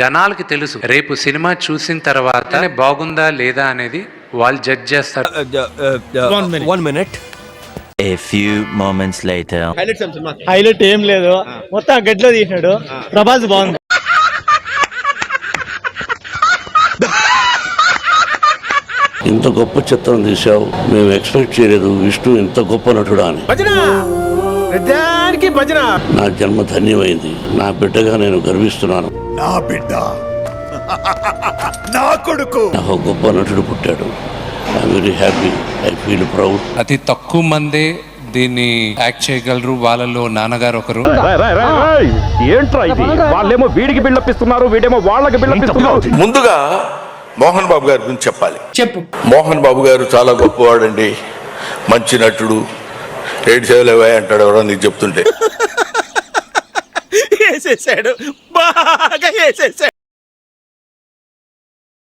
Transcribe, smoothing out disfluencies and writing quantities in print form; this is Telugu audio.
జనాలకి తెలుసు రేపు సినిమా చూసిన తర్వాత బాగుందా లేదా అనేది వాళ్ళు జడ్జ్ చేస్తారు. 1 minute. A few moments later. Highlight ఏం లేదు, మొత్తం గడ్లో తీసినాడు. ప్రభాస్ బాగుంది. ఇంత గొప్ప చిత్రం తీసావు, మేము ఎక్స్పెక్ట్ చేయలేదు విష్ణు ఇంత గొప్ప నటుడా అని. నా జన్మ ధన్యమైంది. నా బిడ్డగా నేను గర్విస్తున్నాను. నా బిడ్డ, నా కొడుకు, నాకు గొప్ప నటుడు పుట్టాడు. I'm very happy, I feel proud. అతి తక్కువ మందే దీన్ని యాక్ట్ చేయగలరు. వాళ్ళలో నాన్నగారు ఒకరు. ఏంట్రా ఇది? వాళ్ళేమో వీడికి బిల్డప్ ఇస్తున్నారు, వీడేమో వాళ్ళకి బిల్డప్ ఇస్తున్నారు. ముందుగా మోహన్ బాబు గారి గురించి చెప్పాలి. చెప్పు. మోహన్ బాబు గారు చాలా గొప్పవాడండి, మంచి నటుడు. 7 సేవలు అంటాడు ఎవరో నీకు చెప్తుంటే. వేసేసాడు, బాగా వేసేసాడు.